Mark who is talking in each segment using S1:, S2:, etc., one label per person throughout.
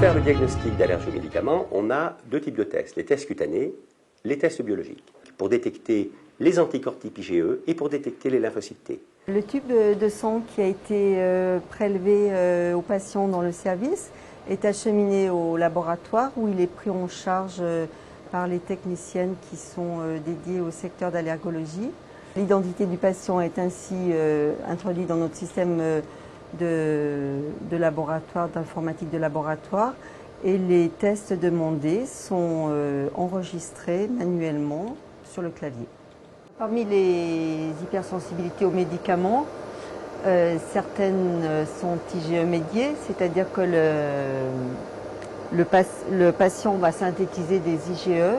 S1: faire le diagnostic d'allergie aux médicaments, on a deux types de tests, les tests cutanés, les tests biologiques, pour détecter les anticorps type IgE et pour détecter les lymphocytes T.
S2: Le tube de sang qui a été prélevé aux patients dans le service est acheminé au laboratoire où il est pris en charge par les techniciennes qui sont dédiées au secteur d'allergologie. L'identité du patient est ainsi introduite dans notre système de laboratoire, d'informatique de laboratoire, et les tests demandés sont enregistrés manuellement sur le clavier. Parmi les hypersensibilités aux médicaments, certaines sont IgE médiées, c'est-à-dire que le patient va synthétiser des IgE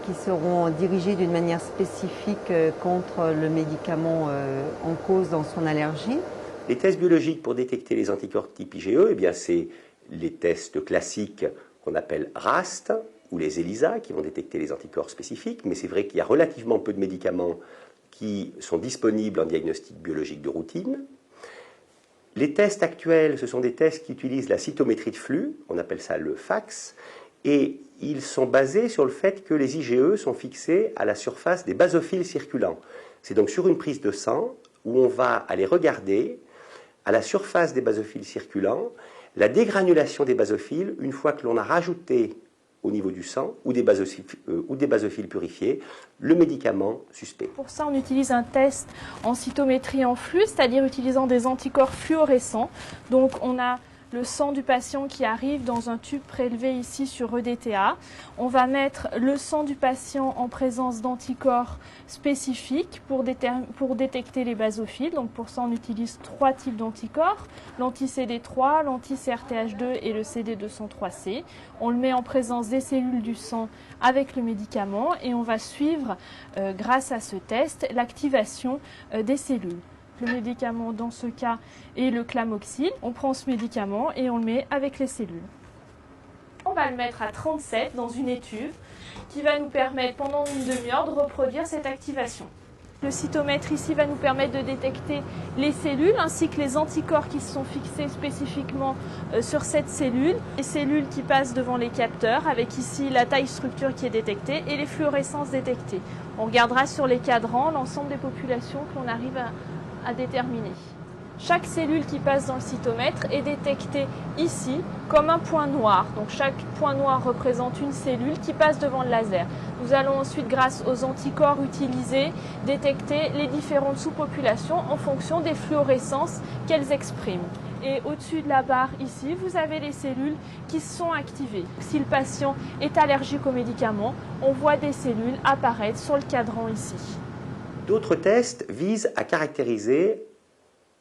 S2: qui seront dirigés d'une manière spécifique contre le médicament en cause dans son allergie.
S1: Les tests biologiques pour détecter les anticorps type IgE, eh bien c'est les tests classiques qu'on appelle RAST ou les ELISA qui vont détecter les anticorps spécifiques, mais c'est vrai qu'il y a relativement peu de médicaments qui sont disponibles en diagnostic biologique de routine. Les tests actuels, ce sont des tests qui utilisent la cytométrie de flux, on appelle ça le FACS, et ils sont basés sur le fait que les IgE sont fixés à la surface des basophiles circulants. C'est donc sur une prise de sang où on va aller regarder à la surface des basophiles circulants la dégranulation des basophiles une fois que l'on a rajouté au niveau du sang ou des basophiles purifiés le médicament suspect.
S3: Pour ça, on utilise un test en cytométrie en flux, c'est-à-dire utilisant des anticorps fluorescents. Donc on a le sang du patient qui arrive dans un tube prélevé ici sur EDTA. On va mettre le sang du patient en présence d'anticorps spécifiques pour détecter les basophiles. Donc pour ça, on utilise trois types d'anticorps, l'anti-CD3, l'anti-CRTH2 et le CD203C. On le met en présence des cellules du sang avec le médicament et on va suivre, grâce à ce test, l'activation des cellules. Le médicament dans ce cas est le Clamoxyl. On prend ce médicament et on le met avec les cellules. On va le mettre à 37 dans une étuve qui va nous permettre pendant une demi-heure de reproduire cette activation. Le cytomètre ici va nous permettre de détecter les cellules ainsi que les anticorps qui se sont fixés spécifiquement sur cette cellule. Les cellules qui passent devant les capteurs avec ici la taille structure qui est détectée et les fluorescences détectées. On regardera sur les cadrans l'ensemble des populations que l'on arrive à déterminer. Chaque cellule qui passe dans le cytomètre est détectée ici comme un point noir. Donc chaque point noir représente une cellule qui passe devant le laser. Nous allons ensuite, grâce aux anticorps utilisés, détecter les différentes sous-populations en fonction des fluorescences qu'elles expriment. Et au-dessus de la barre ici, vous avez les cellules qui sont activées. Si le patient est allergique aux médicaments, on voit des cellules apparaître sur le cadran ici.
S1: D'autres tests visent à caractériser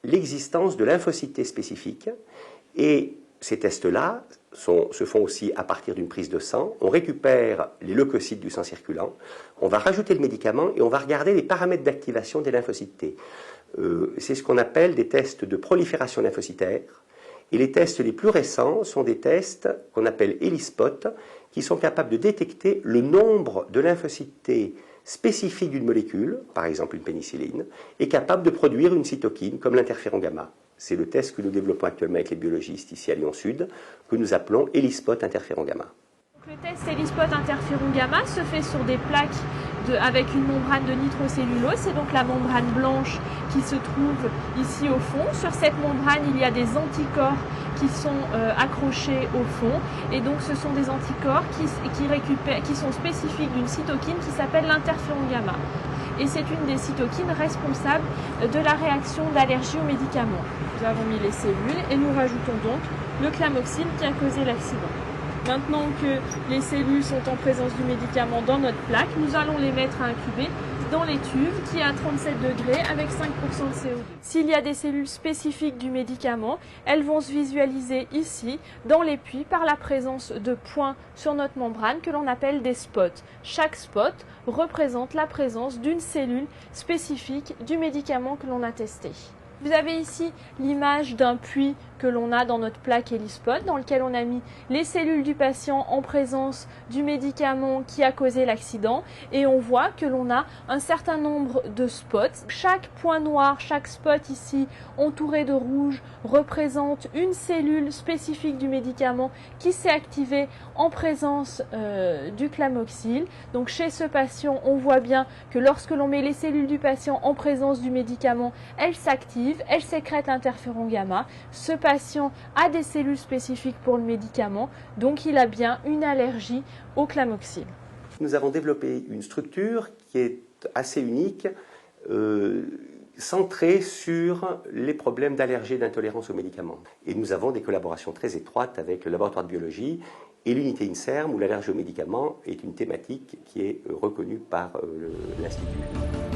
S1: l'existence de lymphocytes T spécifiques et ces tests-là se font aussi à partir d'une prise de sang. On récupère les leucocytes du sang circulant, on va rajouter le médicament et on va regarder les paramètres d'activation des lymphocytes T. C'est ce qu'on appelle des tests de prolifération lymphocytaire et les tests les plus récents sont des tests qu'on appelle ELISpot qui sont capables de détecter le nombre de lymphocytes T spécifique d'une molécule, par exemple une pénicilline, est capable de produire une cytokine comme l'interféron gamma. C'est le test que nous développons actuellement avec les biologistes ici à Lyon Sud, que nous appelons ELISpot interféron gamma.
S3: Le test ELISpot interféron gamma se fait sur des plaques avec une membrane de nitrocellulose, c'est donc la membrane blanche qui se trouve ici au fond. Sur cette membrane, il y a des anticorps qui sont accrochés au fond et donc ce sont des anticorps qui sont spécifiques d'une cytokine qui s'appelle l'interféron gamma. Et c'est une des cytokines responsables de la réaction d'allergie aux médicaments. Nous avons mis les cellules et nous rajoutons donc le Clamoxyl qui a causé l'accident. Maintenant que les cellules sont en présence du médicament dans notre plaque, nous allons les mettre à incuber dans l'étuve qui est à 37 degrés avec 5% de CO2. S'il y a des cellules spécifiques du médicament, elles vont se visualiser ici dans les puits par la présence de points sur notre membrane que l'on appelle des spots. Chaque spot représente la présence d'une cellule spécifique du médicament que l'on a testé. Vous avez ici l'image d'un puits que l'on a dans notre plaque ELISpot, dans lequel on a mis les cellules du patient en présence du médicament qui a causé l'accident. Et on voit que l'on a un certain nombre de spots. Chaque point noir, chaque spot ici, entouré de rouge, représente une cellule spécifique du médicament qui s'est activée en présence du clamoxyle. Donc chez ce patient, on voit bien que lorsque l'on met les cellules du patient en présence du médicament, elles s'activent, elles sécrètent l'interféron gamma. Ce patient a des cellules spécifiques pour le médicament, donc il a bien une allergie au clamoxyle.
S1: Nous avons développé une structure qui est assez unique, centrée sur les problèmes d'allergie et d'intolérance aux médicaments. Et nous avons des collaborations très étroites avec le laboratoire de biologie et l'unité INSERM où l'allergie aux médicaments est une thématique qui est reconnue par l'Institut.